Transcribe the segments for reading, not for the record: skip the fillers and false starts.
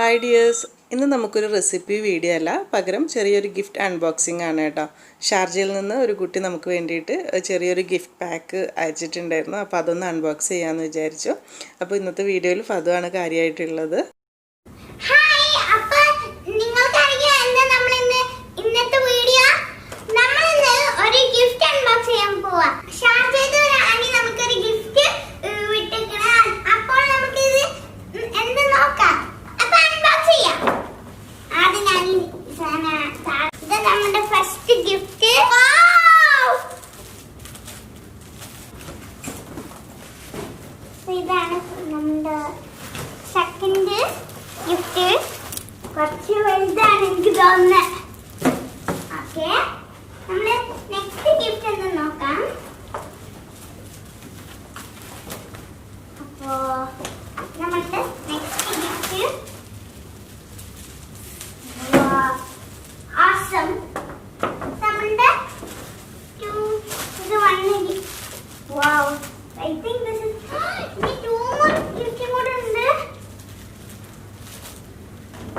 Hi dears, ഇന്ന് നമുക്കൊരു recipe video അല്ല, പകരം ചെറിയൊരു ഗിഫ്റ്റ് അൺബോക്സിംഗ് ആണ് കേട്ടോ. ഷാർജയിൽ നിന്ന് ഒരു കുട്ടി നമുക്ക് വേണ്ടിയിട്ട് ചെറിയൊരു ഗിഫ്റ്റ് പാക്ക് അയച്ചിട്ടുണ്ടായിരുന്നു. അപ്പോൾ അതൊന്ന് അൺബോക്സ് ചെയ്യാമെന്ന് വിചാരിച്ചു. അപ്പോൾ ഇന്നത്തെ വീഡിയോയിൽ ഫദ്വാണ് കാര്യമായിട്ടുള്ളത്. ഇതാണ് നമ്മുടെ സെക്കൻഡ് ഗിഫ്റ്റ്. കുറച്ച് വലുതാണ് എനിക്ക് തോന്നുന്നത്. ഓക്കെ, നമ്മള് നെക്സ്റ്റ് ഗിഫ്റ്റ് ഒന്ന് നോക്കാം. അപ്പോ നമ്മുടെ നെക്സ്റ്റ് ഗിഫ്റ്റ് ആസം. നമ്മുടെ ഇത് one. Wow, I think this is two more gift more ഉണ്ട്.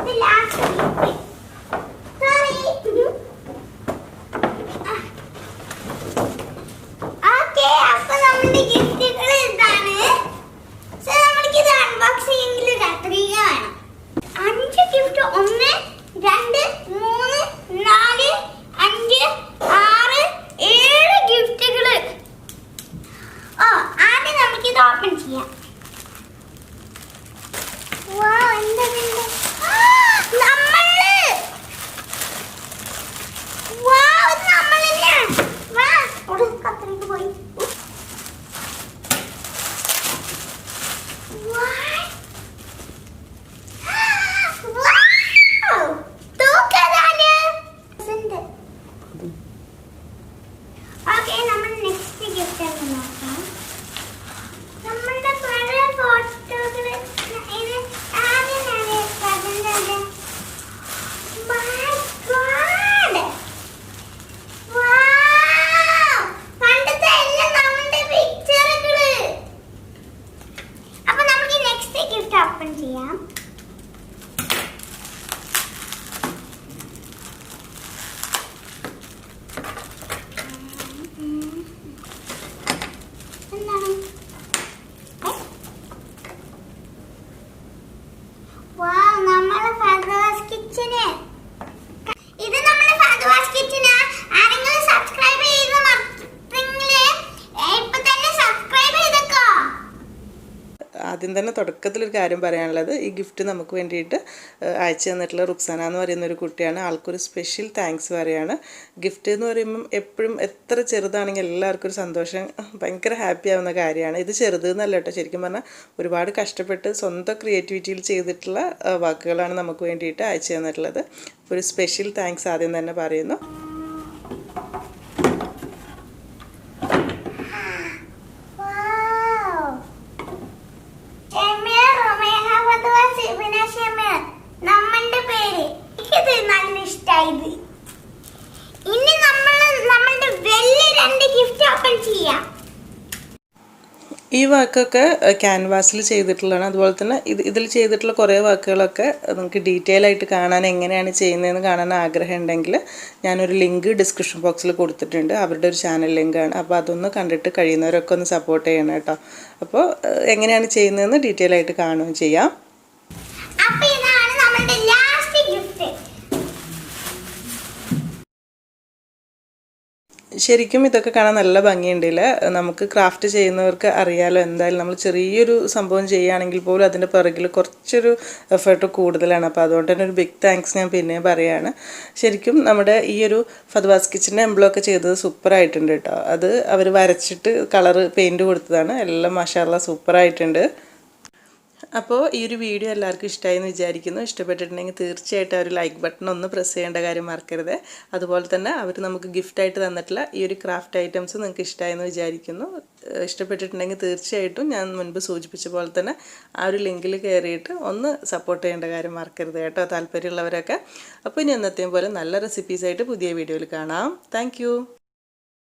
The last gift. Sorry. Okay, അപ്പോൾ നമ്മുടെ ഗിഫ്റ്റുകൾ ഇതാണ്. സോ നമുക്ക് ഇത് അൺബോക്സ് ചെയ്യെങ്കിൽ രാത്രി വേണം. 5 ഗിഫ്റ്റ് 1 2 3 4 5 6 7 ഗിഫ്റ്റുകൾ. ആദ്യം നമുക്ക് ഇത് ഓപ്പൺ ചെയ്യാം. പോയി ഓക്കെ, നമ്മൾ നെക്സ്റ്റ് ഗിഫ്റ്റ് ഒന്ന് നോക്കാം. നമ്മളുടെ പഴയ ഫോട്ടോകള് ഇത് ആദ്യം പണ്ടത്തെ എല്ലാം നമ്മുടെ പിക്ചറുകള്. അപ്പൊ നമുക്ക് നെക്സ്റ്റ് ഗിഫ്റ്റ് ഓപ്പൺ ചെയ്യാം. നമ്മളെ ഫാദ്വാസ് കിച്ചന്. ഇത് നമ്മളെ ഫാദ്വാസ് കിച്ചന്. ആരെങ്കിലും സബ്സ്ക്രൈബ് ചെയ്ത് മറന്നെങ്കിൽ ഇപ്പോ തന്നെ സബ്സ്ക്രൈബ് ചെയ്തേക്കോ. ആദ്യം തന്നെ തുടക്കത്തിലൊരു കാര്യം പറയാനുള്ളത്, ഈ ഗിഫ്റ്റ് നമുക്ക് വേണ്ടിയിട്ട് അയച്ചു തന്നിട്ടുള്ള റുക്സാന എന്ന് പറയുന്ന ഒരു കുട്ടിയാണ്. ആൾക്കൊരു സ്പെഷ്യൽ താങ്ക്സ് പറയാണ്. ഗിഫ്റ്റ് എന്ന് പറയുമ്പം എപ്പോഴും എത്ര ചെറുതാണെങ്കിൽ എല്ലാവർക്കും ഒരു സന്തോഷം, ഭയങ്കര ഹാപ്പി ആവുന്ന കാര്യമാണ്. ഇത് ചെറുതെന്നല്ല കേട്ടോ, ശരിക്കും പറഞ്ഞാൽ ഒരുപാട് കഷ്ടപ്പെട്ട് സ്വന്തം ക്രിയേറ്റിവിറ്റിയിൽ ചെയ്തിട്ടുള്ള വാക്കുകളാണ് നമുക്ക് വേണ്ടിയിട്ട് അയച്ചു തന്നിട്ടുള്ളത്. ഒരു സ്പെഷ്യൽ താങ്ക്സ് ആദ്യം തന്നെ പറയുന്നു. നമ്മളുടെ പേര് ഇത് നല്ല ഇഷ്ടായത്. ഇനി നമ്മളുടെ വലിയ 2 ഗിഫ്റ്റ് ഓപ്പൺ ചെയ്യാം. ഈ വാക്കൊക്കെ ക്യാൻവാസിൽ ചെയ്തിട്ടുള്ളതാണ്. അതുപോലെ തന്നെ ഇതിൽ ചെയ്തിട്ടുള്ള കുറേ വാക്കുകളൊക്കെ നമുക്ക് ഡീറ്റെയിൽ ആയിട്ട് കാണാൻ, എങ്ങനെയാണ് ചെയ്യുന്നതെന്ന് കാണാൻ ആഗ്രഹം ഉണ്ടെങ്കിൽ ഞാനൊരു ലിങ്ക് ഡിസ്ക്രിപ്ഷൻ ബോക്സിൽ കൊടുത്തിട്ടുണ്ട്. അവരുടെ ഒരു ചാനൽ ലിങ്കാണ്. അപ്പോൾ അതൊന്ന് കണ്ടിട്ട് കഴിയുന്നവരൊക്കെ ഒന്ന് സപ്പോർട്ട് ചെയ്യണം കേട്ടോ. അപ്പോൾ എങ്ങനെയാണ് ചെയ്യുന്നതെന്ന് ഡീറ്റെയിൽ ആയിട്ട് കാണുകയും ചെയ്യാം. ശരിക്കും ഇതൊക്കെ കാണാൻ നല്ല ഭംഗിയുണ്ടല്ലേ. നമുക്ക് ക്രാഫ്റ്റ് ചെയ്യുന്നവർക്ക് അറിയാലോ, എന്തായാലും നമ്മൾ ചെറിയൊരു സംഭവം ചെയ്യുകയാണെങ്കിൽ പോലും അതിൻ്റെ പിറകിൽ കുറച്ചൊരു എഫേർട്ട് കൂടുതലാണ്. അപ്പോൾ അതുകൊണ്ട് തന്നെ ഒരു ബിഗ് താങ്ക്സ് ഞാൻ പിന്നെയും പറയുകയാണ്. ശരിക്കും നമ്മുടെ ഈ ഒരു ഫദ്വാസ് കിച്ചൻ്റെ എംബ്ലമൊക്കെ ചെയ്തത് സൂപ്പറായിട്ടുണ്ട് കേട്ടോ. അത് അവർ വരച്ചിട്ട് കളറ് പെയിൻറ്റ് കൊടുത്തതാണ്. എല്ലാം മാഷാഅല്ലാഹ് സൂപ്പറായിട്ടുണ്ട്. അപ്പോൾ ഈ ഒരു വീഡിയോ എല്ലാവർക്കും ഇഷ്ടമായി എന്ന് വിചാരിക്കുന്നു. ഇഷ്ടപ്പെട്ടിട്ടുണ്ടെങ്കിൽ തീർച്ചയായിട്ടും ഒരു ലൈക്ക് ബട്ടൺ ഒന്ന് പ്രസ് ചെയ്യേണ്ട കാര്യം മറക്കരുത്. അതുപോലെ തന്നെ അവർ നമുക്ക് ഗിഫ്റ്റായിട്ട് തന്നിട്ടുള്ള ഈ ഒരു ക്രാഫ്റ്റ് ഐറ്റംസ് നിങ്ങൾക്ക് ഇഷ്ടമായെന്ന് വിചാരിക്കുന്നു. ഇഷ്ടപ്പെട്ടിട്ടുണ്ടെങ്കിൽ തീർച്ചയായിട്ടും ഞാൻ മുൻപ് സൂചിപ്പിച്ച പോലെ തന്നെ ആ ഒരു ലിങ്കിൽ കയറിയിട്ട് ഒന്ന് സപ്പോർട്ട് ചെയ്യേണ്ട കാര്യം മറക്കരുത് കേട്ടോ, താല്പര്യമുള്ളവരൊക്കെ. അപ്പോൾ ഇനി എന്നത്തെയും പോലെ നല്ല റെസിപ്പീസായിട്ട് പുതിയ വീഡിയോയിൽ കാണാം. താങ്ക്